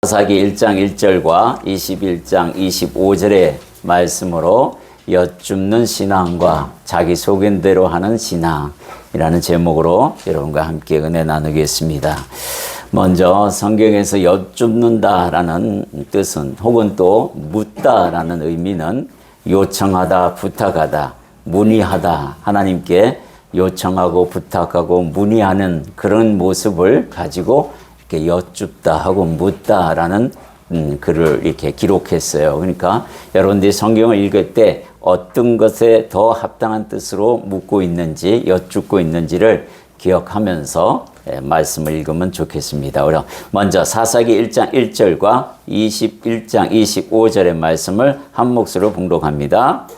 사사기 1장 1절과 21장 25절의 말씀으로 여쭙는 신앙과 자기 소견대로 하는 신앙이라는 제목으로 여러분과 함께 은혜 나누겠습니다. 먼저 성경에서 여쭙는다라는 뜻은 혹은 또 묻다라는 의미는 요청하다, 부탁하다, 문의하다, 하나님께 요청하고 부탁하고 문의하는 그런 모습을 가지고 이렇게 여쭙다 하고 묻다라는 글을 이렇게 기록했어요. 그러니까 여러분들이 성경을 읽을 때 어떤 것에 더 합당한 뜻으로 묻고 있는지, 여쭙고 있는지를 기억하면서 말씀을 읽으면 좋겠습니다. 그럼 먼저 사사기 1장 1절과 21장 25절의 말씀을 한 목소리로 봉독합니다.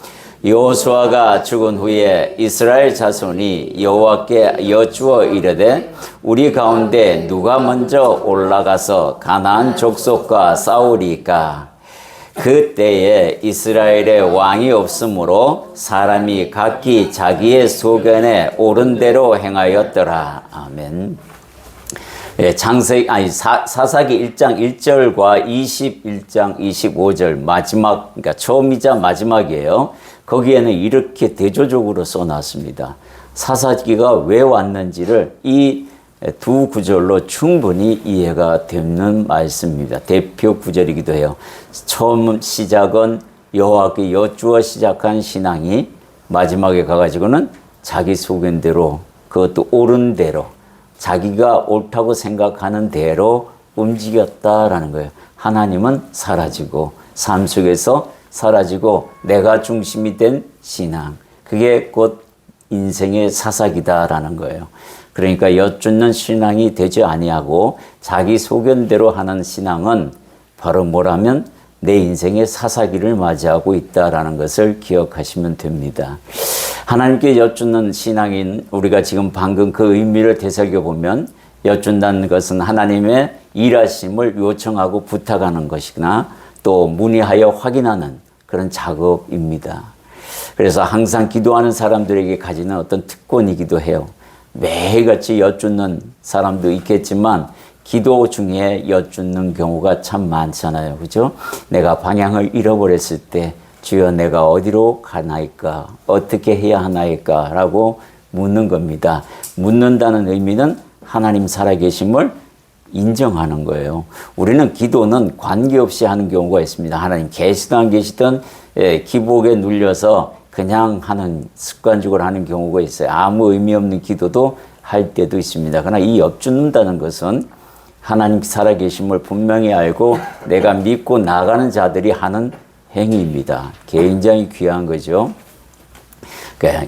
여호수아가 죽은 후에 이스라엘 자손이 여호와께 여쭈어 이르되 우리 가운데 누가 먼저 올라가서 가나안 족속과 싸우리까? 그때에 이스라엘에 왕이 없으므로 사람이 각기 자기의 소견에 옳은 대로 행하였더라. 아멘. 사사기 1장 1절과 21장 25절 마지막, 그러니까 처음이자 마지막이에요. 거기에는 이렇게 대조적으로 써놨습니다. 사사기가 왜 왔는지를 이 두 구절로 충분히 이해가 되는 말씀입니다. 대표 구절이기도 해요. 처음 시작은 여호와께 여쭈어 시작한 신앙이 마지막에 가가지고는 자기 소견대로, 그것도 옳은 대로, 자기가 옳다고 생각하는 대로 움직였다라는 거예요. 하나님은 사라지고 삶 속에서 사라지고 내가 중심이 된 신앙, 그게 곧 인생의 사사기다라는 거예요. 그러니까 여쭙는 신앙이 되지 아니하고 자기 소견대로 하는 신앙은 바로 뭐라면 내 인생의 사사기를 맞이하고 있다라는 것을 기억하시면 됩니다. 하나님께 여쭙는 신앙인 우리가 지금 방금 그 의미를 되새겨보면 여쭙다는 것은 하나님의 일하심을 요청하고 부탁하는 것이나 또 문의하여 확인하는 그런 작업입니다. 그래서 항상 기도하는 사람들에게 가지는 어떤 특권이기도 해요. 매일같이 여쭙는 사람도 있겠지만 기도 중에 여쭙는 경우가 참 많잖아요. 그죠? 내가 방향을 잃어버렸을 때 주여 내가 어디로 가나이까? 어떻게 해야 하나이까? 라고 묻는 겁니다. 묻는다는 의미는 하나님 살아계심을 인정하는 거예요. 우리는 기도는 관계없이 하는 경우가 있습니다. 하나님 계시든 안 계시든 기복에 눌려서 그냥 하는 습관적으로 하는 경우가 있어요. 아무 의미 없는 기도도 할 때도 있습니다. 그러나 이 여쭙는다는 것은 하나님 살아계심을 분명히 알고 내가 믿고 나가는 자들이 하는 행위입니다. 굉장히 귀한 거죠.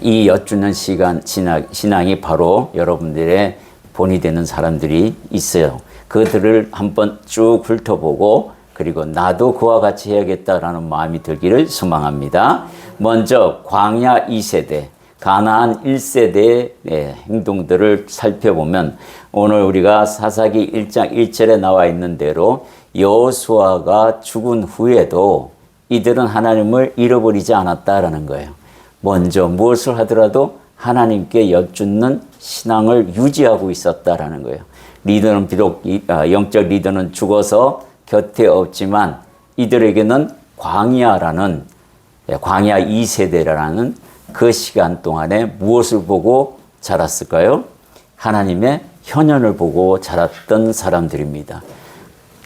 이 여쭙는 신앙이 바로 여러분들의 본이 되는 사람들이 있어요. 그들을 한번 쭉 훑어보고 그리고 나도 그와 같이 해야겠다라는 마음이 들기를 소망합니다. 먼저 광야 2세대, 가나안 1세대의 행동들을 살펴보면 오늘 우리가 사사기 1장 1절에 나와 있는 대로 여호수아가 죽은 후에도 이들은 하나님을 잃어버리지 않았다라는 거예요. 먼저 무엇을 하더라도 하나님께 여쭙는 신앙을 유지하고 있었다라는 거예요. 리더는 비록 영적 리더는 죽어서 곁에 없지만 이들에게는 광야 2세대라는 그 시간 동안에 무엇을 보고 자랐을까요? 하나님의 현현을 보고 자랐던 사람들입니다.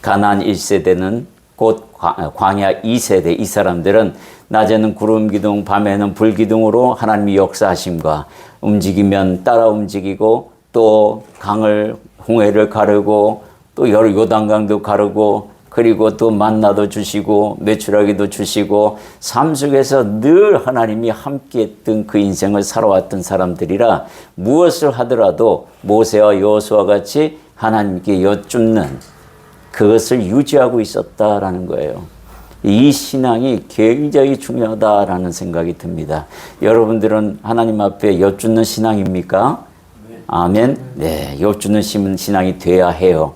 가나안 1세대는 곧 광야 2세대, 이 사람들은 낮에는 구름 기둥, 밤에는 불 기둥으로 하나님의 역사하심과 움직이면 따라 움직이고 또 홍해를 가르고 또 요단강도 가르고 그리고 또 만나도 주시고 메추라기도 주시고 삶 속에서 늘 하나님이 함께했던 그 인생을 살아왔던 사람들이라 무엇을 하더라도 모세와 여호수아 같이 하나님께 여쭙는 그것을 유지하고 있었다라는 거예요. 이 신앙이 굉장히 중요하다라는 생각이 듭니다. 여러분들은 하나님 앞에 여쭙는 신앙입니까? 네. 아멘. 네, 여쭙는 신앙이 돼야 해요.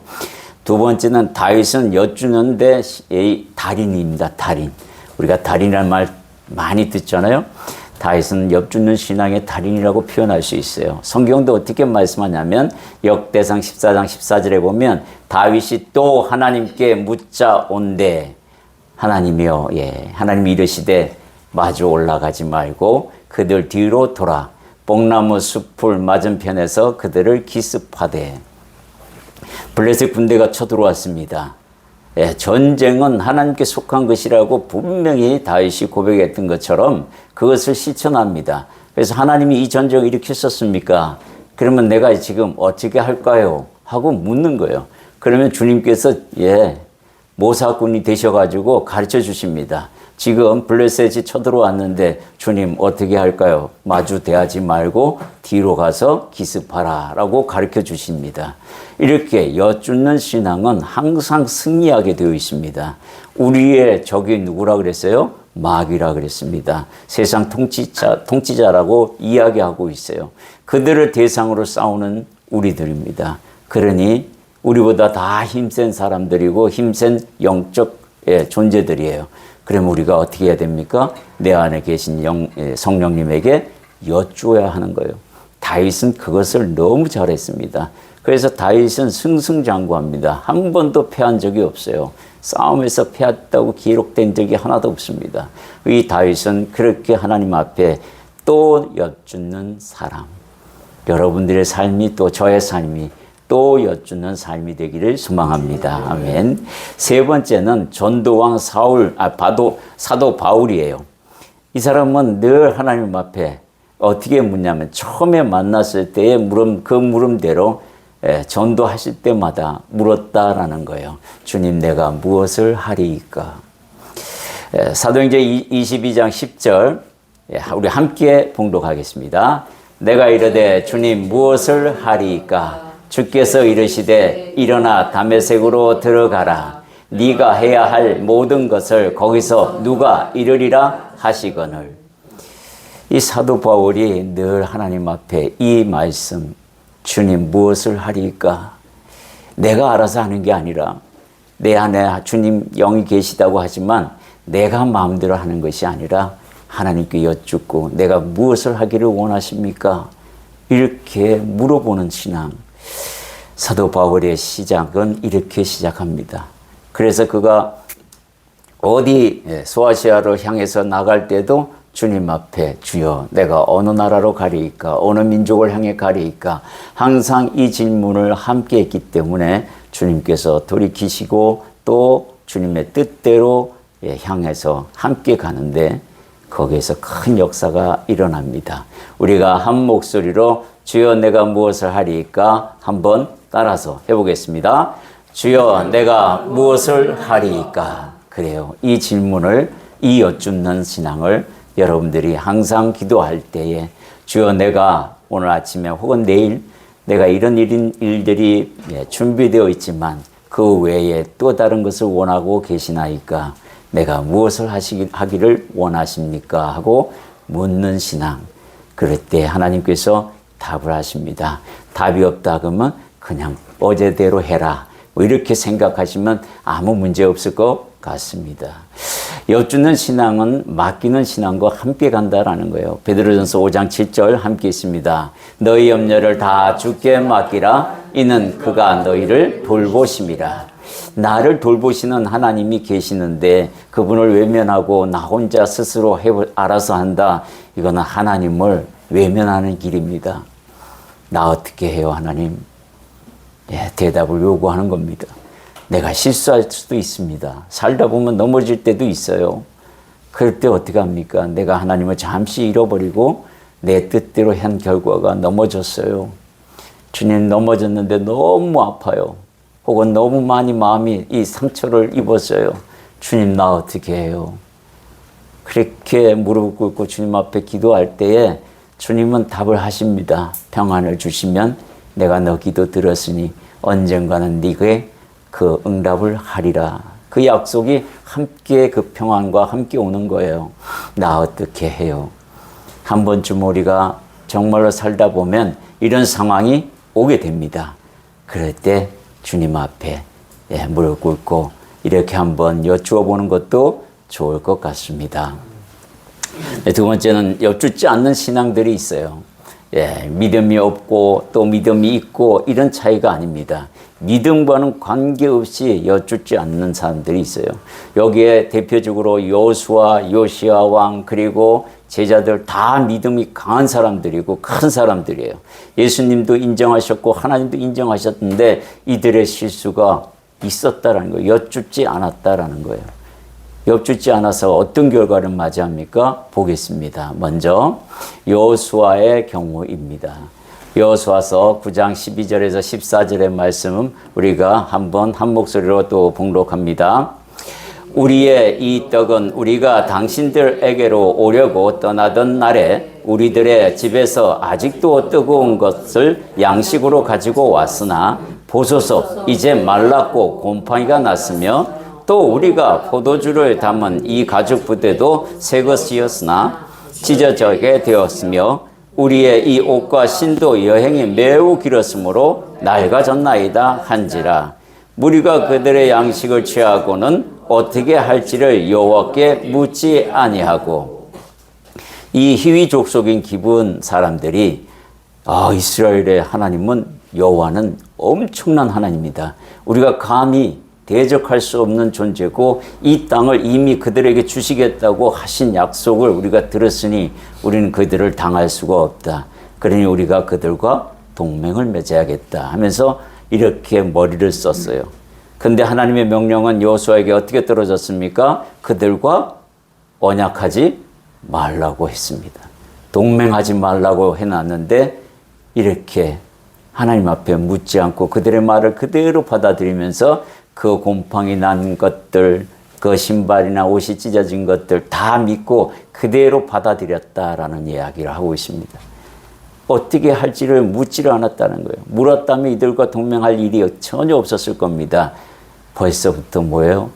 두 번째는 다윗은 여쭈는데 달인입니다. 달인. 우리가 달인이라는 말 많이 듣잖아요. 다윗은 엿주는 신앙의 달인이라고 표현할 수 있어요. 성경도 어떻게 말씀하냐면 역대상 14장 14절에 보면 다윗이 또 하나님께 묻자 온대 하나님이여 하나님이 이르시되 마주 올라가지 말고 그들 뒤로 돌아 뽕나무 숲을 맞은편에서 그들을 기습하되 블레셋 군대가 쳐들어왔습니다. 전쟁은 하나님께 속한 것이라고 분명히 다윗이 고백했던 것처럼 그것을 실천합니다. 그래서 하나님이 이 전쟁을 일으켰었습니까? 그러면 내가 지금 어떻게 할까요? 하고 묻는 거예요. 그러면 주님께서 모사꾼이 되셔가지고 가르쳐 주십니다. 지금 블레셋이 쳐들어왔는데 주님 어떻게 할까요? 마주 대하지 말고 뒤로 가서 기습하라 라고 가르쳐 주십니다. 이렇게 여쭙는 신앙은 항상 승리하게 되어 있습니다. 우리의 적이 누구라 그랬어요? 마귀라 그랬습니다. 세상 통치자라고 이야기하고 있어요. 그들을 대상으로 싸우는 우리들입니다. 그러니 우리보다 다 힘센 사람들이고 힘센 영적 존재들이에요. 그럼 우리가 어떻게 해야 됩니까? 내 안에 계신 성령님에게 여쭈어야 하는 거예요. 다윗은 그것을 너무 잘했습니다. 그래서 다윗은 승승장구합니다. 한 번도 패한 적이 없어요. 싸움에서 패했다고 기록된 적이 하나도 없습니다. 이 다윗은 그렇게 하나님 앞에 또 여쭙는 사람. 여러분들의 삶이 또 저의 삶이 또 여쭙는 삶이 되기를 소망합니다. 아멘. 세 번째는 전도왕 사도 바울이에요. 이 사람은 늘 하나님 앞에 어떻게 묻냐면 처음에 만났을 때의 그 물음대로 전도하실 때마다 물었다라는 거예요. 주님 내가 무엇을 하리이까? 사도행전 22장 10절 우리 함께 봉독하겠습니다. 내가 이르되 주님 무엇을 하리이까? 주께서 이르시되 일어나 다메섹으로 들어가라. 네가 해야 할 모든 것을 거기서 누가 이르리라 하시거늘. 이 사도 바울이 늘 하나님 앞에 이 말씀 주님 무엇을 하리까? 내가 알아서 하는 게 아니라 내 안에 주님 영이 계시다고 하지만 내가 마음대로 하는 것이 아니라 하나님께 여쭙고 내가 무엇을 하기를 원하십니까? 이렇게 물어보는 신앙. 사도 바울의 시작은 이렇게 시작합니다. 그래서 그가 어디 소아시아로 향해서 나갈 때도 주님 앞에 주여 내가 어느 나라로 가리이까 어느 민족을 향해 가리이까 항상 이 질문을 함께 했기 때문에 주님께서 돌이키시고 또 주님의 뜻대로 향해서 함께 가는데 거기에서 큰 역사가 일어납니다. 우리가 한 목소리로 주여 내가 무엇을 하리이까 한번 따라서 해보겠습니다. 주여 내가 무엇을 하리이까? 그래요. 이 질문을 이 여쭙는 신앙을 여러분들이 항상 기도할 때에 주여 내가 오늘 아침에 혹은 내일 내가 이런 일들이 준비되어 있지만 그 외에 또 다른 것을 원하고 계시나이까? 내가 무엇을 하기를 원하십니까? 하고 묻는 신앙. 그럴 때 하나님께서 답을 하십니다. 답이 없다 그러면 그냥 어제대로 해라. 뭐 이렇게 생각하시면 아무 문제 없을 것 같습니다. 여쭙는 신앙은 맡기는 신앙과 함께 간다라는 거예요. 베드로전서 5장 7절 함께 있습니다. 너희 염려를 다 주께 맡기라. 이는 그가 너희를 돌보심이라. 나를 돌보시는 하나님이 계시는데 그분을 외면하고 나 혼자 스스로 알아서 한다. 이거는 하나님을 외면하는 길입니다. 나 어떻게 해요 하나님? 대답을 요구하는 겁니다. 내가 실수할 수도 있습니다. 살다 보면 넘어질 때도 있어요. 그럴 때 어떻게 합니까? 내가 하나님을 잠시 잃어버리고 내 뜻대로 한 결과가 넘어졌어요. 주님 넘어졌는데 너무 아파요. 혹은 너무 많이 마음이 이 상처를 입었어요. 주님 나 어떻게 해요? 그렇게 무릎 꿇고 주님 앞에 기도할 때에 주님은 답을 하십니다. 평안을 주시면 내가 너 기도 들었으니 언젠가는 네게 그 응답을 하리라. 그 약속이 함께 그 평안과 함께 오는 거예요. 나 어떻게 해요? 한 번쯤 우리가 정말로 살다 보면 이런 상황이 오게 됩니다. 그럴 때 주님 앞에 무릎 꿇고 이렇게 한번 여쭈어 보는 것도 좋을 것 같습니다. 두 번째는 여쭙지 않는 신앙들이 있어요. 예, 믿음이 없고 또 믿음이 있고 이런 차이가 아닙니다. 믿음과는 관계없이 여쭙지 않는 사람들이 있어요. 여기에 대표적으로 여호수아, 요시야 왕 그리고 제자들 다 믿음이 강한 사람들이고 큰 사람들이에요. 예수님도 인정하셨고 하나님도 인정하셨는데 이들의 실수가 있었다라는 거예요. 여쭙지 않았다라는 거예요. 여쭙지 않아서 어떤 결과를 맞이합니까? 보겠습니다. 먼저 여호수아의 경우입니다. 여호수아서 9장 12절에서 14절의 말씀은 우리가 한번 한 목소리로 또 봉독합니다. 우리의 이 떡은 우리가 당신들에게로 오려고 떠나던 날에 우리들의 집에서 아직도 뜨거운 것을 양식으로 가지고 왔으나 보소서 이제 말랐고 곰팡이가 났으며 또 우리가 포도주를 담은 이 가죽 부대도 새 것이었으나 찢어지게 되었으며 우리의 이 옷과 신도 여행이 매우 길었으므로 낡아졌나이다 한지라. 우리가 그들의 양식을 취하고는 어떻게 할지를 여호와께 묻지 아니하고. 이 희위족 속인 기분 사람들이 이스라엘의 하나님은 여호와는 엄청난 하나님이다. 우리가 감히 대적할 수 없는 존재고 이 땅을 이미 그들에게 주시겠다고 하신 약속을 우리가 들었으니 우리는 그들을 당할 수가 없다. 그러니 우리가 그들과 동맹을 맺어야겠다 하면서 이렇게 머리를 썼어요. 근데 하나님의 명령은 여호수아에게 어떻게 떨어졌습니까? 그들과 언약하지 말라고 했습니다. 동맹하지 말라고 해놨는데 이렇게 하나님 앞에 묻지 않고 그들의 말을 그대로 받아들이면서 그 곰팡이 난 것들, 그 신발이나 옷이 찢어진 것들 다 믿고 그대로 받아들였다라는 이야기를 하고 있습니다. 어떻게 할지를 묻지를 않았다는 거예요. 물었다면 이들과 동맹할 일이 전혀 없었을 겁니다. 벌써부터 뭐예요?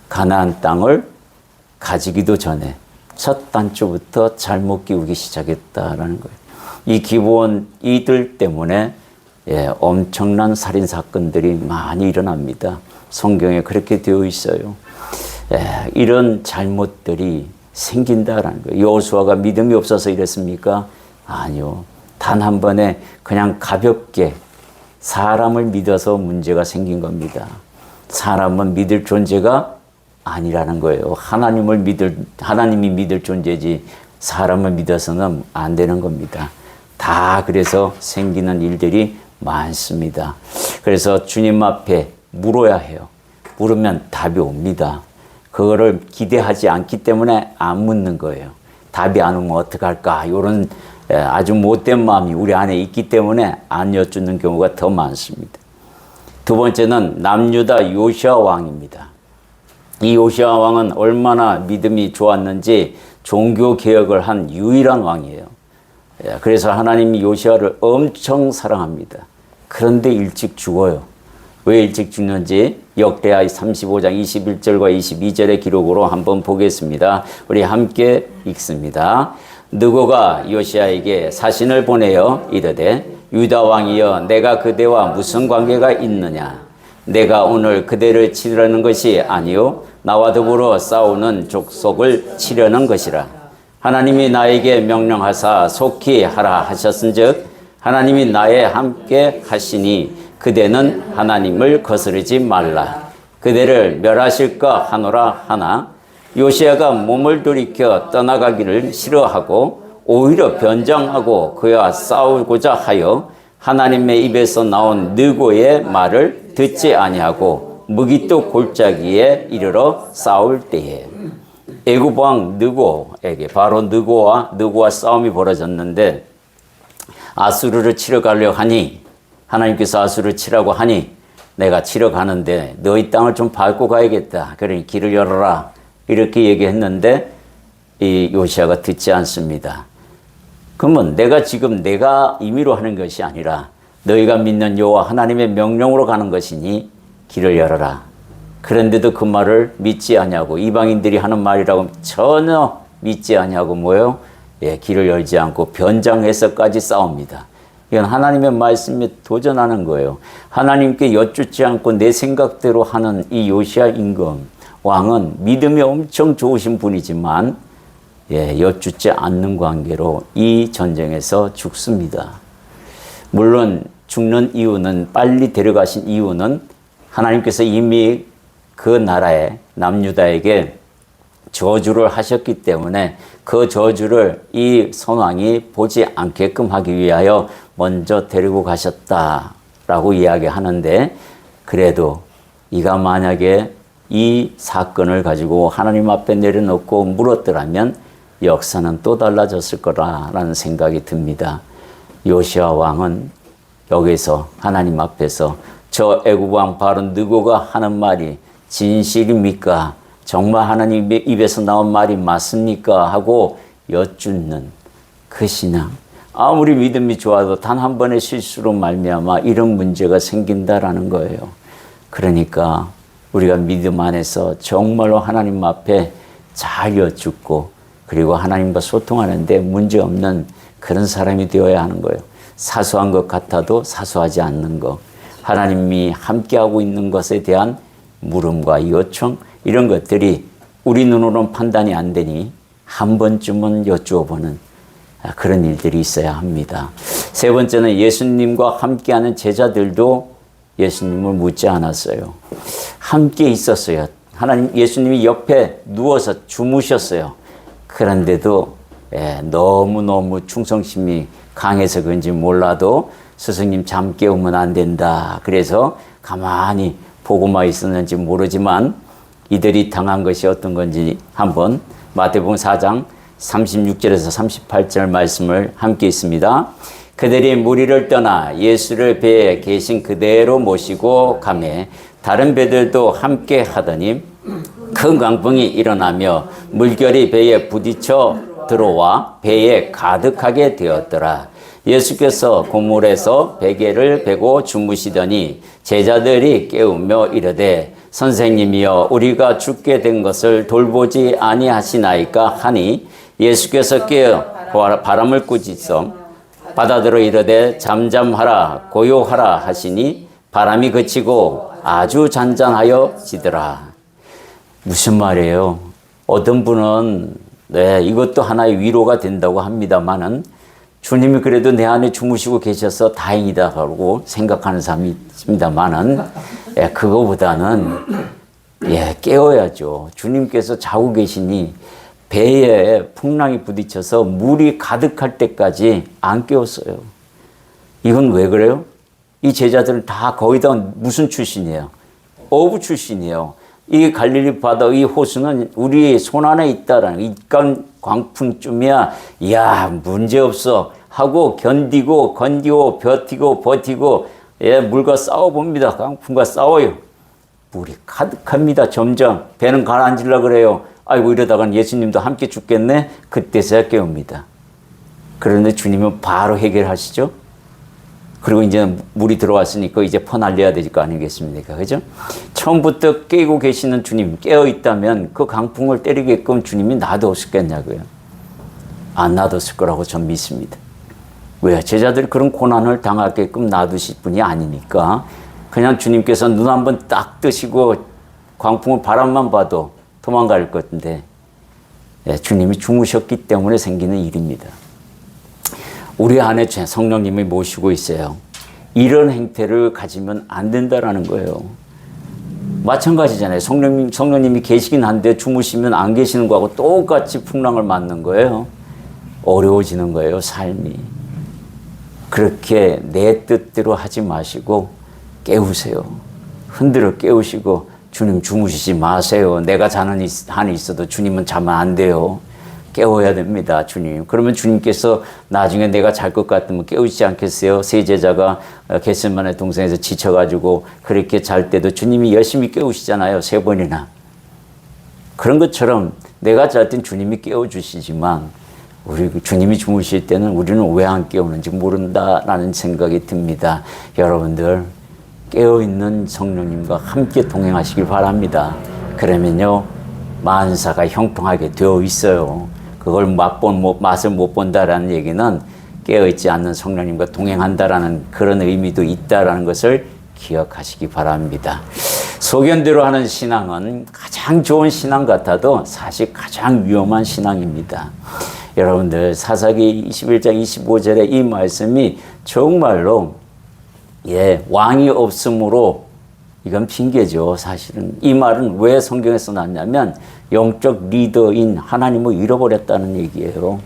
가나안 땅을 가지기도 전에 첫 단추부터 잘못 끼우기 시작했다라는 거예요. 이 기브온 이들 때문에 엄청난 살인 사건들이 많이 일어납니다. 성경에 그렇게 되어 있어요. 이런 잘못들이 생긴다라는 거예요. 여호수아가 믿음이 없어서 이랬습니까? 아니요. 단 한 번에 그냥 가볍게 사람을 믿어서 문제가 생긴 겁니다. 사람은 믿을 존재가 아니라는 거예요. 하나님이 믿을 존재지 사람을 믿어서는 안 되는 겁니다. 다 그래서 생기는 일들이 많습니다. 그래서 주님 앞에 물어야 해요. 물으면 답이 옵니다. 그거를 기대하지 않기 때문에 안 묻는 거예요. 답이 안 오면 어떡할까? 이런 아주 못된 마음이 우리 안에 있기 때문에 안 여쭙는 경우가 더 많습니다. 두 번째는 남유다 요시야 왕입니다. 이 요시야 왕은 얼마나 믿음이 좋았는지 종교 개혁을 한 유일한 왕이에요. 그래서 하나님이 요시야를 엄청 사랑합니다. 그런데 일찍 죽어요. 왜 일찍 죽는지 역대하 35장 21절과 22절의 기록으로 한번 보겠습니다. 우리 함께 읽습니다. 느고가 요시야에게 사신을 보내어 이르되 유다 왕이여 내가 그대와 무슨 관계가 있느냐? 내가 오늘 그대를 치려는 것이 아니요 나와 더불어 싸우는 족속을 치려는 것이라. 하나님이 나에게 명령하사 속히 하라 하셨은즉 하나님이 나에 함께 하시니 그대는 하나님을 거스르지 말라. 그대를 멸하실까 하노라 하나 요시야가 몸을 돌이켜 떠나가기를 싫어하고 오히려 변장하고 그와 싸우고자 하여 하나님의 입에서 나온 느고의 말을 듣지 아니하고 무기또 골짜기에 이르러 싸울 때에 애굽 왕 느고에게 바로 느고와 싸움이 벌어졌는데 아수르를 치러 가려 하니 하나님께서 아수르를 치라고 하니 내가 치러 가는데 너희 땅을 좀 밟고 가야겠다. 그러니 길을 열어라. 이렇게 얘기했는데 이 요시야가 듣지 않습니다. 그러면 내가 임의로 하는 것이 아니라 너희가 믿는 여호와 하나님의 명령으로 가는 것이니 길을 열어라. 그런데도 그 말을 믿지 아니하고 이방인들이 하는 말이라고 전혀 믿지 아니하고 뭐예요? 길을 열지 않고 변장해서까지 싸웁니다. 이건 하나님의 말씀에 도전하는 거예요. 하나님께 여쭙지 않고 내 생각대로 하는 이 요시야 임금 왕은 믿음이 엄청 좋으신 분이지만 여쭙지 않는 관계로 이 전쟁에서 죽습니다. 물론 죽는 이유는, 빨리 데려가신 이유는 하나님께서 이미 그 나라에, 남유다에게 저주를 하셨기 때문에 그 저주를 이 선왕이 보지 않게끔 하기 위하여 먼저 데리고 가셨다라고 이야기하는데, 그래도 이가 만약에 이 사건을 가지고 하나님 앞에 내려놓고 물었더라면 역사는 또 달라졌을 거라는 생각이 듭니다. 요시아 왕은 여기서 하나님 앞에서 저 애굽 왕 바로 느고가 하는 말이 진실입니까? 정말 하나님의 입에서 나온 말이 맞습니까? 하고 여쭙는 그 신앙. 아무리 믿음이 좋아도 단 한 번의 실수로 말미암아 이런 문제가 생긴다라는 거예요. 그러니까 우리가 믿음 안에서 정말로 하나님 앞에 잘 여쭙고, 그리고 하나님과 소통하는데 문제없는 그런 사람이 되어야 하는 거예요. 사소한 것 같아도 사소하지 않는 것, 하나님이 함께하고 있는 것에 대한 물음과 요청, 이런 것들이 우리 눈으로는 판단이 안 되니 한 번쯤은 여쭈어보는 그런 일들이 있어야 합니다. 세 번째는 예수님과 함께하는 제자들도 예수님을 묻지 않았어요. 함께 있었어요. 예수님이 옆에 누워서 주무셨어요. 그런데도 너무너무 충성심이 강해서 그런지 몰라도 스승님 잠 깨우면 안 된다. 그래서 가만히 보고만 있었는지 모르지만 이들이 당한 것이 어떤 건지 한번 마태복음 4장 36절에서 38절 말씀을 함께 있습니다. 그들이 무리를 떠나 예수를 배에 계신 그대로 모시고 가매 다른 배들도 함께 하더니 큰 강풍이 일어나며 물결이 배에 부딪혀 들어와 배에 가득하게 되었더라. 예수께서 고물에서 베개를 베고 주무시더니 제자들이 깨우며 이르되 선생님이여 우리가 죽게 된 것을 돌보지 아니하시나이까 하니 예수께서 깨어 바람을 꾸짖어 바다들어 이르되 잠잠하라 고요하라 하시니 바람이 그치고 아주 잔잔하여 지더라. 무슨 말이에요? 어떤 분은 이것도 하나의 위로가 된다고 합니다만은 주님이 그래도 내 안에 주무시고 계셔서 다행이다 하고 생각하는 사람이 있습니다만은 그거보다는 깨워야죠. 주님께서 자고 계시니 배에 풍랑이 부딪혀서 물이 가득할 때까지 안 깨웠어요. 이건 왜 그래요? 이 제자들은 다 거의 다 무슨 출신이에요? 어부 출신이에요. 이 갈릴리 바다 이 호수는 우리 손 안에 있다라는 이강 광풍쯤이야 문제없어 하고 견디고 버티고 물과 싸워봅니다. 강풍과 싸워요. 물이 가득합니다. 점점 배는 가라앉으려고 그래요. 아이고 이러다간 예수님도 함께 죽겠네. 그때서야 깨웁니다. 그런데 주님은 바로 해결하시죠. 그리고 이제 물이 들어왔으니까 이제 퍼날려야 될 거 아니겠습니까? 그죠? 처음부터 깨고 계시는 주님, 깨어 있다면 그 강풍을 때리게끔 주님이 놔뒀었겠냐고요. 안 놔뒀을 거라고 전 믿습니다. 왜? 제자들이 그런 고난을 당하게끔 놔두실 분이 아니니까 그냥 주님께서 눈 한번 딱 뜨시고 광풍을 바람만 봐도 도망갈 건데 주님이 주무셨기 때문에 생기는 일입니다. 우리 안에 성령님이 모시고 있어요. 이런 행태를 가지면 안 된다라는 거예요. 마찬가지잖아요. 성령님이 계시긴 한데 주무시면 안 계시는 거하고 똑같이 풍랑을 맞는 거예요. 어려워지는 거예요, 삶이. 그렇게 내 뜻대로 하지 마시고 깨우세요. 흔들어 깨우시고 주님 주무시지 마세요. 내가 자는 한이 있어도 주님은 자면 안 돼요. 깨워야 됩니다, 주님. 그러면 주님께서 나중에 내가 잘 것 같으면 깨우시지 않겠어요? 세 제자가 겟세마네 동산에서 지쳐가지고 그렇게 잘 때도 주님이 열심히 깨우시잖아요, 3번이나. 그런 것처럼 내가 잘 땐 주님이 깨워주시지만 우리 주님이 주무실 때는 우리는 왜 안 깨우는지 모른다라는 생각이 듭니다. 여러분들 깨어있는 성령님과 함께 동행하시길 바랍니다. 그러면요 만사가 형통하게 되어 있어요. 그걸 맛을 못 본다라는 얘기는 깨어있지 않는 성령님과 동행한다라는 그런 의미도 있다라는 것을 기억하시기 바랍니다. 소견대로 하는 신앙은 가장 좋은 신앙 같아도 사실 가장 위험한 신앙입니다. 여러분들 사사기 21장 25절의 이 말씀이 정말로 왕이 없으므로 이건 핑계죠. 사실은 이 말은 왜 성경에 써놨냐면 영적 리더인 하나님을 잃어버렸다는 얘기예요.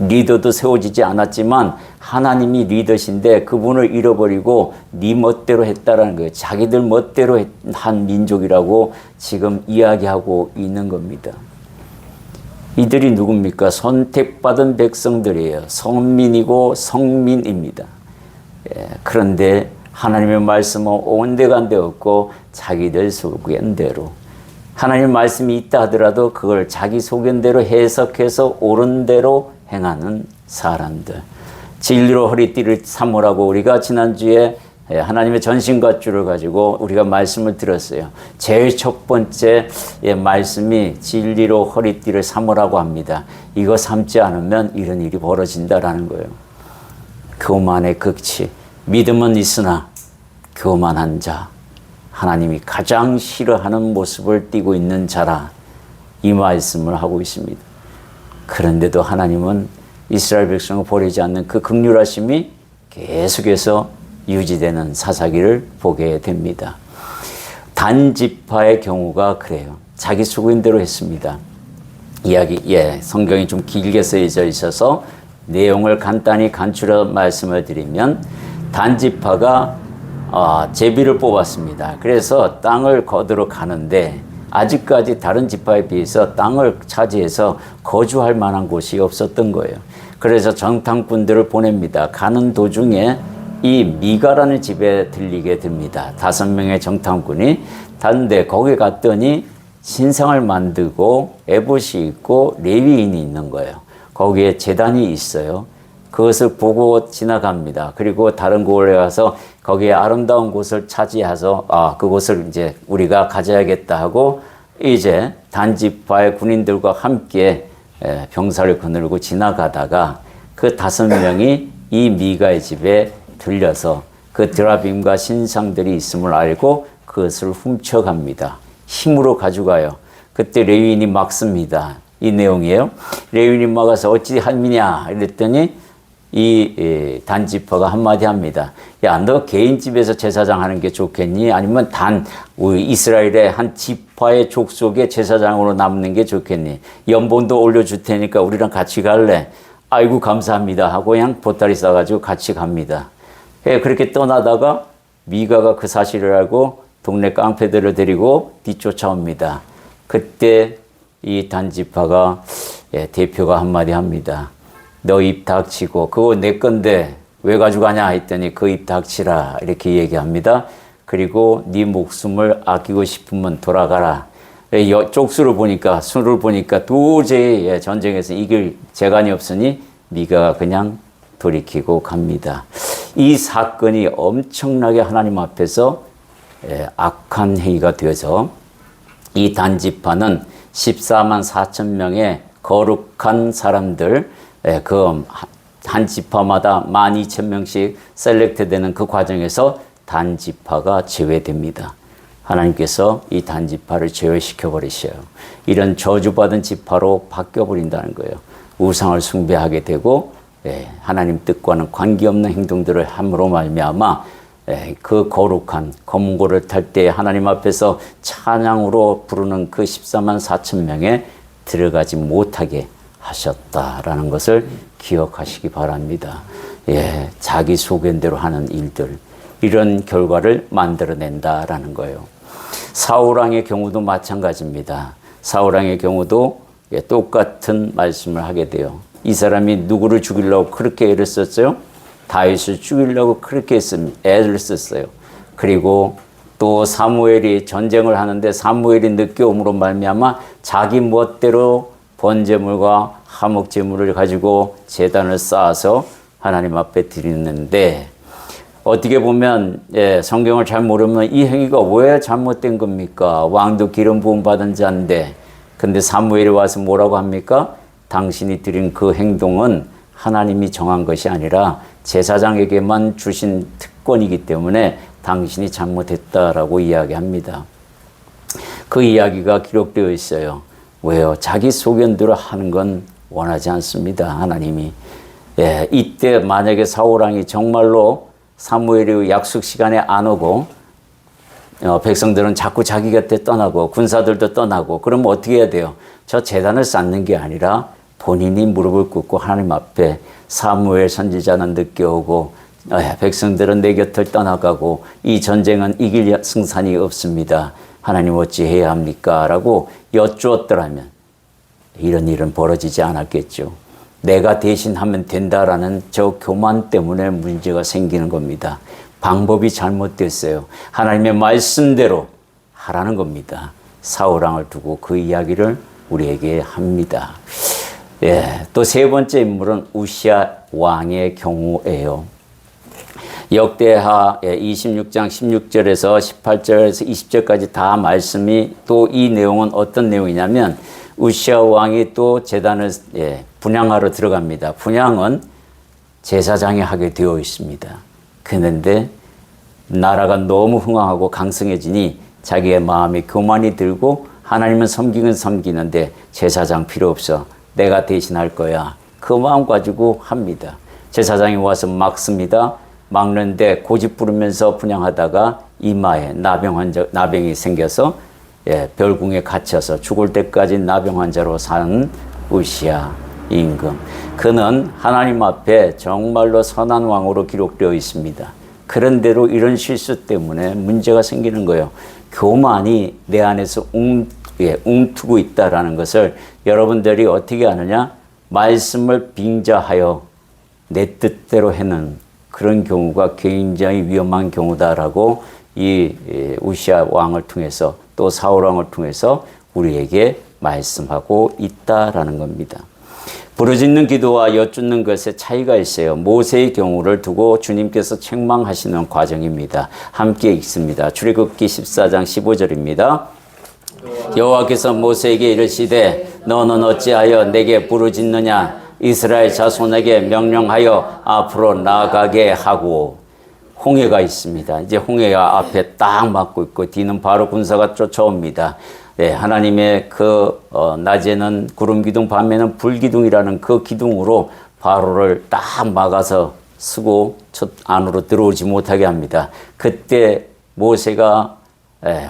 리더도 세워지지 않았지만 하나님이 리더신데 그분을 잃어버리고 네 멋대로 했다라는 거예요. 자기들 멋대로 한 민족이라고 지금 이야기하고 있는 겁니다. 이들이 누굽니까? 선택받은 백성들이에요. 선민이고 성민입니다. 그런데 하나님의 말씀은 온데간데 없고 자기들 소견대로, 하나님의 말씀이 있다 하더라도 그걸 자기 소견대로 해석해서 옳은 대로 행하는 사람들. 진리로 허리띠를 삼으라고 우리가 지난주에 하나님의 전신갑주를 가지고 우리가 말씀을 들었어요. 제일 첫 번째 말씀이 진리로 허리띠를 삼으라고 합니다. 이거 삼지 않으면 이런 일이 벌어진다라는 거예요. 교만의 극치. 믿음은 있으나 교만한 자. 하나님이 가장 싫어하는 모습을 띠고 있는 자라. 이 말씀을 하고 있습니다. 그런데도 하나님은 이스라엘 백성을 버리지 않는 그 긍휼하심이 계속해서 유지되는 사사기를 보게 됩니다. 단지파의 경우가 그래요. 자기 수고인대로 했습니다. 성경이 좀 길게 쓰여져 있어서 내용을 간단히 간추려 말씀을 드리면 단지파가 제비를 뽑았습니다. 그래서 땅을 거두러 가는데 아직까지 다른 지파에 비해서 땅을 차지해서 거주할 만한 곳이 없었던 거예요. 그래서 정탐꾼들을 보냅니다. 가는 도중에 이 미가라는 집에 들리게 됩니다. 5명의 정탐꾼이 다른데 거기 갔더니 신상을 만들고 에봇이 있고 레위인이 있는 거예요. 거기에 제단이 있어요. 그것을 보고 지나갑니다. 그리고 다른 곳에 가서 거기에 아름다운 곳을 차지해서 그곳을 이제 우리가 가져야겠다 하고 이제 단지파의 군인들과 함께 병사를 거느리고 지나가다가 그 5명이 이 미가의 집에 들려서 그 드라빔과 신상들이 있음을 알고 그것을 훔쳐갑니다. 힘으로 가져가요. 그때 레위인이 막습니다. 이 내용이에요. 레위인이 막아서 어찌 함이냐 이랬더니 이 단지파가 한마디 합니다. 야, 너 개인 집에서 제사장 하는 게 좋겠니? 아니면 우리 이스라엘의 한 지파의 족속의 제사장으로 남는 게 좋겠니? 연봉도 올려줄 테니까 우리랑 같이 갈래? 아이고 감사합니다 하고 그냥 보따리 싸가지고 같이 갑니다. 그렇게 떠나다가 미가가 그 사실을 알고 동네 깡패들을 데리고 뒤쫓아옵니다. 그때 이 단지파가 대표가 한마디 합니다. 너 입 닥치고 그거 내 건데 왜 가져가냐 했더니 그 입 닥치라 이렇게 얘기합니다. 그리고 네 목숨을 아끼고 싶으면 돌아가라. 쪽수를 보니까 수를 보니까 도저히 전쟁에서 이길 재간이 없으니 미가가 그냥 돌이키고 갑니다. 이 사건이 엄청나게 하나님 앞에서 악한 행위가 되어서 이 단지파는 14만 4천 명의 거룩한 사람들, 그 한 지파마다 12,000명씩 셀렉트되는 그 과정에서 단지파가 제외됩니다. 하나님께서 이 단지파를 제외시켜 버리셔요. 이런 저주받은 지파로 바뀌어 버린다는 거예요. 우상을 숭배하게 되고 하나님 뜻과는 관계없는 행동들을 함으로 말미암아 그 거룩한 검고를 탈 때 하나님 앞에서 찬양으로 부르는 그 14만 4천 명에 들어가지 못하게 하셨다라는 것을 기억하시기 바랍니다. 자기 소견대로 하는 일들, 이런 결과를 만들어낸다라는 거예요. 사울왕의 경우도 마찬가지입니다. 사울왕의 경우도 똑같은 말씀을 하게 돼요. 이 사람이 누구를 죽이려고 그렇게 애를 썼어요? 다윗을 죽이려고 그렇게 애를 썼어요. 그리고 또 사무엘이 전쟁을 하는데 사무엘이 늦게 옴으로 말미암아 자기 멋대로 번제물과 화목제물을 가지고 제단을 쌓아서 하나님 앞에 드리는데 어떻게 보면 성경을 잘 모르면 이 행위가 왜 잘못된 겁니까? 왕도 기름 부음 받은 자인데 근데 사무엘이 와서 뭐라고 합니까? 당신이 드린 그 행동은 하나님이 정한 것이 아니라 제사장에게만 주신 특권이기 때문에 당신이 잘못했다라고 이야기합니다. 그 이야기가 기록되어 있어요. 왜요? 자기 소견대로 하는 건 원하지 않습니다. 하나님이. 예, 이때 만약에 사울왕이 정말로 사무엘의 약속 시간에 안 오고 백성들은 자꾸 자기 곁에 떠나고 군사들도 떠나고 그러면 어떻게 해야 돼요? 저 제단을 쌓는 게 아니라 본인이 무릎을 꿇고 하나님 앞에 사무엘 선지자는 늦게 오고 백성들은 내 곁을 떠나가고 이 전쟁은 이길 승산이 없습니다. 하나님 어찌 해야 합니까? 라고 여쭈었더라면 이런 일은 벌어지지 않았겠죠. 내가 대신하면 된다라는 저 교만 때문에 문제가 생기는 겁니다. 방법이 잘못됐어요. 하나님의 말씀대로 하라는 겁니다. 사울왕을 두고 그 이야기를 우리에게 합니다. 예, 또 세 번째 인물은 우시야 왕의 경우예요. 역대하 26장 16절에서 18절에서 20절까지 다 말씀이 또 이 내용은 어떤 내용이냐면 우시야 왕이 또 제단을 분향하러 들어갑니다. 분향은 제사장이 하게 되어 있습니다. 그런데 나라가 너무 흥왕하고 강성해지니 자기의 마음에 교만이 들고 하나님은 섬기긴 섬기는데 제사장 필요 없어. 내가 대신할 거야. 그 마음 가지고 합니다. 제사장이 와서 막습니다. 막는데 고집 부르면서 분향하다가 이마에 나병이 생겨서 별궁에 갇혀서 죽을 때까지 나병 환자로 산 우시야 임금. 그는 하나님 앞에 정말로 선한 왕으로 기록되어 있습니다. 그런대로 이런 실수 때문에 문제가 생기는 거예요. 교만이 내 안에서 웅투고 있다라는 것을 여러분들이 어떻게 아느냐? 말씀을 빙자하여 내 뜻대로 해는 그런 경우가 굉장히 위험한 경우다라고 이 우시야 왕을 통해서 또 사울 왕을 통해서 우리에게 말씀하고 있다라는 겁니다. 부르짖는 기도와 여쭙는 것에 차이가 있어요. 모세의 경우를 두고 주님께서 책망하시는 과정입니다. 함께 읽습니다. 출애굽기 14장 15절입니다. 여호와께서 모세에게 이르시되 너는 어찌하여 내게 부르짖느냐? 이스라엘 자손에게 명령하여 앞으로 나아가게 하고. 홍해가 있습니다. 이제 홍해가 앞에 딱 막고 있고 뒤는 바로 군사가 쫓아옵니다. 네, 하나님의 낮에는 구름 기둥, 밤에는 불 기둥이라는 그 기둥으로 바로를 딱 막아서 쓰고 안으로 들어오지 못하게 합니다. 그때 모세가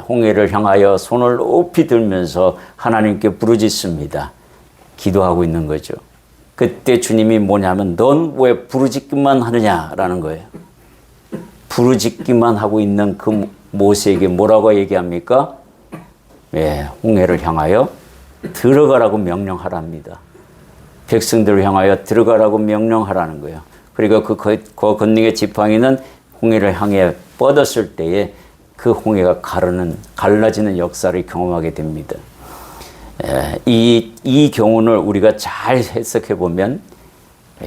홍해를 향하여 손을 높이 들면서 하나님께 부르짖습니다. 기도하고 있는 거죠. 그때 주님이 뭐냐면 넌 왜 부르짖기만 하느냐라는 거예요. 부르짖기만 하고 있는 그 모세에게 뭐라고 얘기합니까? 홍해를 향하여 들어가라고 명령하랍니다. 백성들을 향하여 들어가라고 명령하라는 거예요. 그리고 그 건너의 지팡이는 홍해를 향해 뻗었을 때에 그 홍해가 갈라지는 역사를 경험하게 됩니다. 이 경우를 우리가 잘 해석해 보면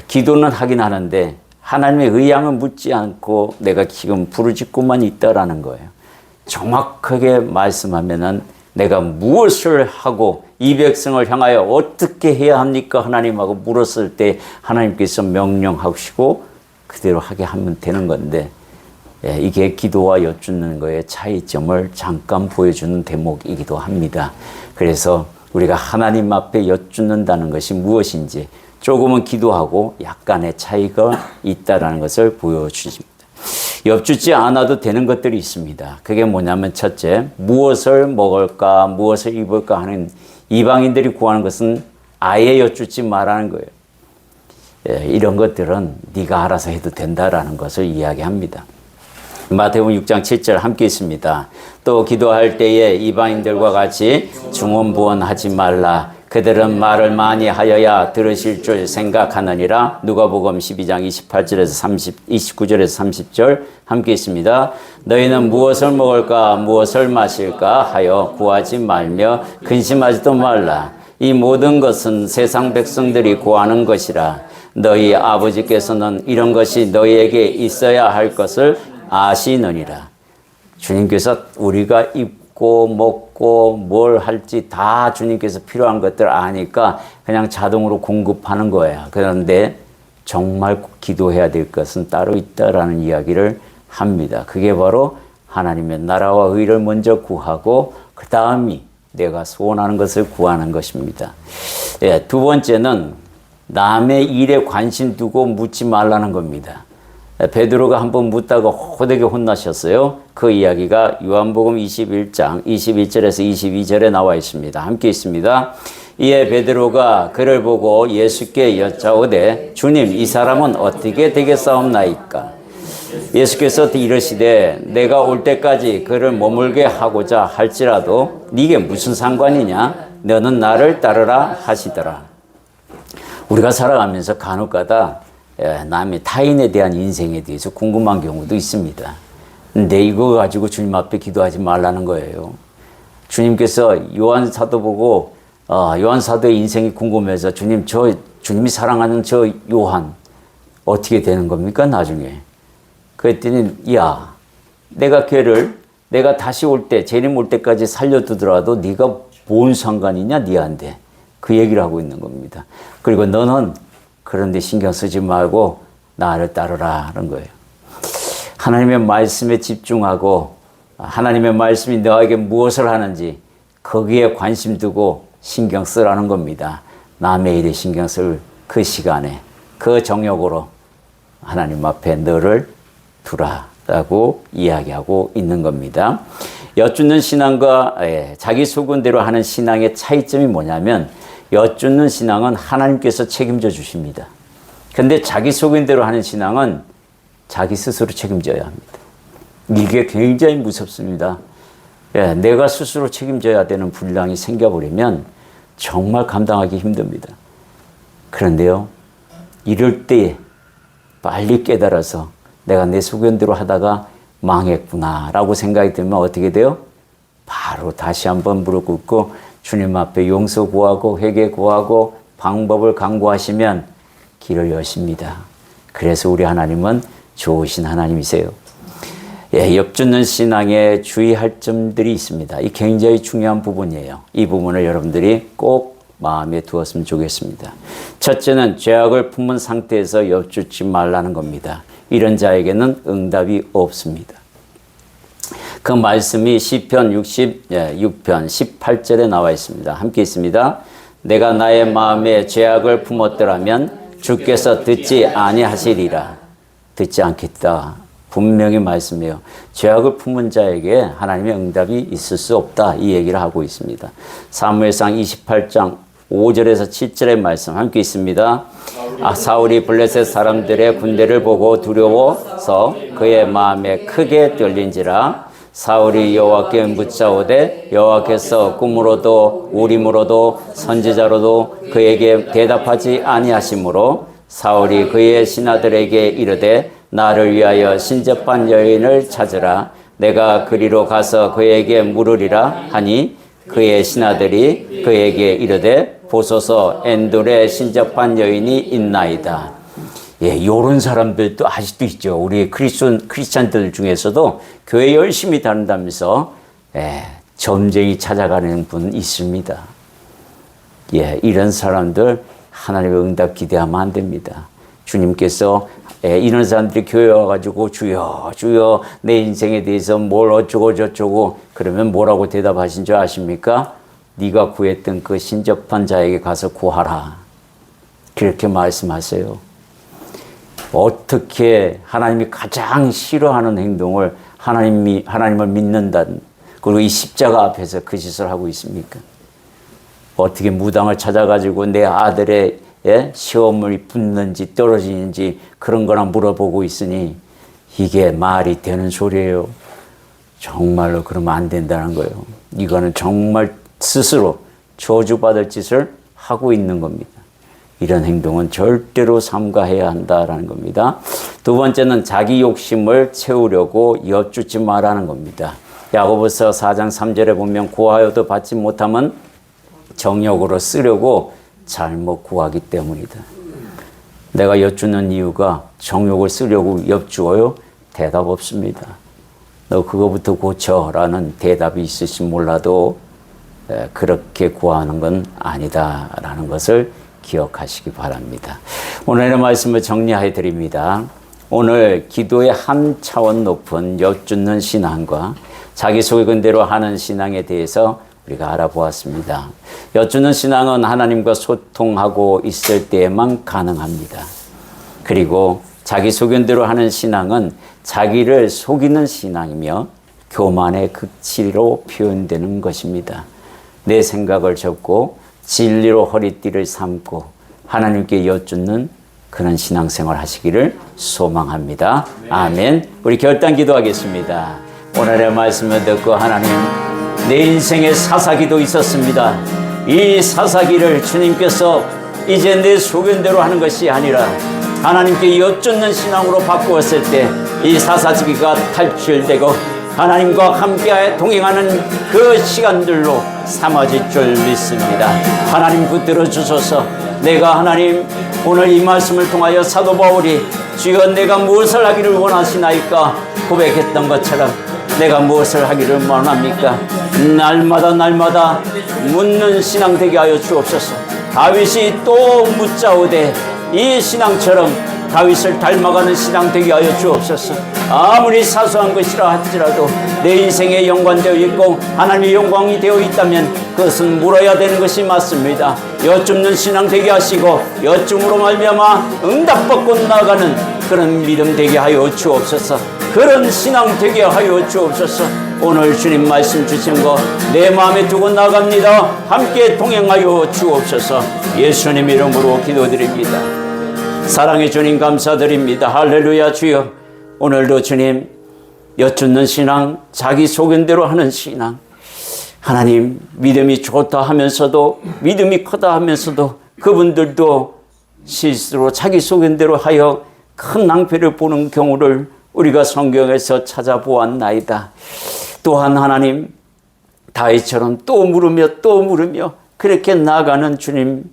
기도는 하긴 하는데 하나님의 의향을 묻지 않고 내가 지금 부르짖고만 있다라는 거예요. 정확하게 말씀하면은 내가 무엇을 하고 이 백성을 향하여 어떻게 해야 합니까? 하나님하고 물었을 때 하나님께서 명령하시고 그대로 하게 하면 되는 건데 이게 기도와 여쭙는 거의 차이점을 잠깐 보여주는 대목이기도 합니다. 그래서 우리가 하나님 앞에 여쭙는다는 것이 무엇인지 조금은 기도하고 약간의 차이가 있다는 것을 보여주십니다. 여쭙지 않아도 되는 것들이 있습니다. 그게 뭐냐면 첫째, 무엇을 먹을까, 무엇을 입을까 하는 이방인들이 구하는 것은 아예 여쭙지 말라는 거예요. 이런 것들은 네가 알아서 해도 된다라는 것을 이야기합니다. 마태복음 6장 7절 함께 있습니다. 또 기도할 때에 이방인들과 같이 중언부언하지 말라. 그들은 말을 많이 하여야 들으실 줄 생각하느니라. 누가복음 12장 28절에서 29절에서 30절 함께 있습니다. 너희는 무엇을 먹을까 무엇을 마실까 하여 구하지 말며 근심하지도 말라. 이 모든 것은 세상 백성들이 구하는 것이라. 너희 아버지께서는 이런 것이 너희에게 있어야 할 것을 아시느니라. 주님께서 우리가 입고 먹고 뭘 할지 다 주님께서 필요한 것들 아니까 그냥 자동으로 공급하는 거야. 그런데 정말 기도해야 될 것은 따로 있다라는 이야기를 합니다. 그게 바로 하나님의 나라와 의를 먼저 구하고 그 다음이 내가 소원하는 것을 구하는 것입니다. 예, 두 번째는 남의 일에 관심 두고 묻지 말라는 겁니다. 베드로가 한번 묻다가 호되게 혼나셨어요. 그 이야기가 요한복음 21장 21절에서 22절에 나와 있습니다. 함께 있습니다. 이에 베드로가 그를 보고 예수께 여짜오되 주님 이 사람은 어떻게 되겠사옵나이까? 예수께서 이르시되 내가 올 때까지 그를 머물게 하고자 할지라도 네게 무슨 상관이냐? 너는 나를 따르라 하시더라. 우리가 살아가면서 간혹가다 남의 타인에 대한 인생에 대해서 궁금한 경우도 있습니다. 근데 이거 가지고 주님 앞에 기도하지 말라는 거예요. 주님께서 요한 사도 보고 요한 사도의 인생이 궁금해서 주님이 사랑하는 저 요한 어떻게 되는 겁니까 나중에? 그랬더니 야 내가 걔를 내가 다시 올 때 재림 올 때까지 살려두더라도 네가 뭔 상관이냐 네한테 그 얘기를 하고 있는 겁니다. 그리고 너는 그런 데 신경 쓰지 말고 나를 따르라 하는 거예요. 하나님의 말씀에 집중하고 하나님의 말씀이 너에게 무엇을 하는지 거기에 관심 두고 신경 쓰라는 겁니다. 남의 일에 신경 쓸 그 시간에 그 정욕으로 하나님 앞에 너를 두라라고 이야기하고 있는 겁니다. 여쭙는 신앙과 자기 소견대로 하는 신앙의 차이점이 뭐냐면 여쭙는 신앙은 하나님께서 책임져 주십니다. 근데 자기 소견대로 하는 신앙은 자기 스스로 책임져야 합니다. 이게 굉장히 무섭습니다. 내가 스스로 책임져야 되는 분량이 생겨버리면 정말 감당하기 힘듭니다. 그런데요, 이럴 때 빨리 깨달아서 내가 내 소견대로 하다가 망했구나라고 생각이 들면 어떻게 돼요? 바로 다시 한번 무릎 꿇고 주님 앞에 용서 구하고 회개 구하고 방법을 강구하시면 길을 여십니다. 그래서 우리 하나님은 좋으신 하나님이세요. 엽주는 신앙에 주의할 점들이 있습니다. 이 굉장히 중요한 부분이에요. 이 부분을 여러분들이 꼭 마음에 두었으면 좋겠습니다. 첫째는 죄악을 품은 상태에서 엽주지 말라는 겁니다. 이런 자에게는 응답이 없습니다. 그 말씀이 시편 66편 18절에 나와 있습니다. 함께 있습니다. 내가 나의 마음에 죄악을 품었더라면 주께서 듣지 아니하시리라. 듣지 않겠다. 분명히 말씀해요. 죄악을 품은 자에게 하나님의 응답이 있을 수 없다. 이 얘기를 하고 있습니다. 사무엘상 28장 5절에서 7절의 말씀 함께 있습니다. 사울이 블레셋 사람들의 군대를 보고 두려워서 그의 마음에 크게 떨린지라. 사울이 여호와께 묻자오되 여호와께서 꿈으로도 우림으로도 선지자로도 그에게 대답하지 아니하시므로 사울이 그의 신하들에게 이르되 나를 위하여 신접한 여인을 찾으라. 내가 그리로 가서 그에게 물으리라 하니 그의 신하들이 그에게 이르되 보소서 엔돌에 신접한 여인이 있나이다. 요런 사람들도 아직도 있죠. 우리 크리스찬들 중에서도 교회 열심히 다닌다면서 점쟁이 찾아가는 분 있습니다. 이런 사람들 하나님의 응답 기대하면 안 됩니다. 주님께서 이런 사람들이 교회 와가지고 주여 주여 내 인생에 대해서 뭘 어쩌고 저쩌고 그러면 뭐라고 대답하신 줄 아십니까? 네가 구했던 그 신접한 자에게 가서 구하라. 그렇게 말씀하세요. 어떻게 하나님이 가장 싫어하는 행동을 하나님을 믿는다는 그리고 이 십자가 앞에서 그 짓을 하고 있습니까? 어떻게 무당을 찾아가지고 내 아들의 시험을 붙는지 떨어지는지 그런 거나 물어보고 있으니 이게 말이 되는 소리예요. 정말로 그러면 안 된다는 거예요. 이거는 정말 스스로 저주받을 짓을 하고 있는 겁니다. 이런 행동은 절대로 삼가해야 한다라는 겁니다. 두 번째는 자기 욕심을 채우려고 엿주지 말라는 겁니다. 야고보서 4장 3절에 보면 구하여도 받지 못하면 정욕으로 쓰려고 잘못 구하기 때문이다. 내가 엿주는 이유가 정욕을 쓰려고 엿주어요? 대답 없습니다. 너 그거부터 고쳐라는 대답이 있을지 몰라도 그렇게 구하는 건 아니다라는 것을 기억하시기 바랍니다. 오늘의 말씀을 정리해 드립니다. 오늘 기도의 한 차원 높은 여쭙는 신앙과 자기소개대로 하는 신앙에 대해서 우리가 알아보았습니다. 여쭙는 신앙은 하나님과 소통하고 있을 때에만 가능합니다. 그리고 자기소견대로 하는 신앙은 자기를 속이는 신앙이며 교만의 극치로 표현되는 것입니다. 내 생각을 접고 진리로 허리띠를 삼고 하나님께 여쭙는 그런 신앙생활 하시기를 소망합니다. 아멘. 우리 결단 기도하겠습니다. 오늘의 말씀을 듣고 하나님, 내 인생에 사사기도 있었습니다. 이 사사기를 주님께서 이제 내 소견대로 하는 것이 아니라 하나님께 여쭙는 신앙으로 바꾸었을 때 이 사사기가 탈출되고 하나님과 함께 동행하는 그 시간들로 삼아질 줄 믿습니다. 하나님 붙들어 주소서. 내가 하나님 오늘 이 말씀을 통하여 사도 바울이 주여 내가 무엇을 하기를 원하시나이까 고백했던 것처럼 내가 무엇을 하기를 원합니까? 날마다 묻는 신앙 되게 하여 주옵소서. 다윗이 또 묻자오되 이 신앙처럼 다윗을 닮아가는 신앙 되게 하여 주옵소서. 아무리 사소한 것이라 할지라도 내 인생에 연관되어 있고 하나님의 영광이 되어 있다면 그것은 물어야 되는 것이 맞습니다. 여쭙는 신앙 되게 하시고 여쭈므로 말미암아 응답받고 나가는 그런 믿음 되게 하여 주옵소서. 그런 신앙 되게 하여 주옵소서. 오늘 주님 말씀 주신 거 내 마음에 두고 나갑니다. 함께 동행하여 주옵소서. 예수님 이름으로 기도드립니다. 사랑의 주님 감사드립니다. 할렐루야. 주여, 오늘도 주님 여쭙는 신앙, 자기 소견대로 하는 신앙, 하나님 믿음이 좋다 하면서도 믿음이 크다 하면서도 그분들도 실수로 자기 소견대로 하여 큰 낭패를 보는 경우를 우리가 성경에서 찾아보았나이다. 또한 하나님 다윗처럼 또 물으며 그렇게 나아가는 주님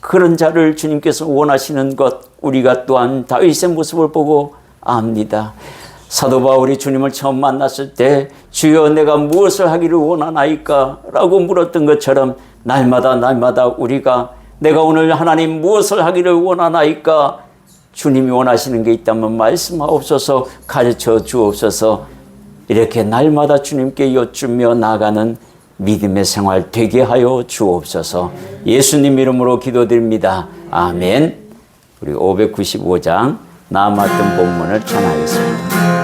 그런 자를 주님께서 원하시는 것 우리가 또한 다윗의 모습을 보고 압니다. 사도 바울이 주님을 처음 만났을 때 주여 내가 무엇을 하기를 원하나이까 라고 물었던 것처럼 날마다 우리가 내가 오늘 하나님 무엇을 하기를 원하나이까 주님이 원하시는 게 있다면 말씀하옵소서, 가르쳐 주옵소서. 이렇게 날마다 주님께 여쭈며 나가는 믿음의 생활 되게 하여 주옵소서. 예수님 이름으로 기도드립니다. 아멘. 우리 595장 나 맡은 본문을 전하겠습니다.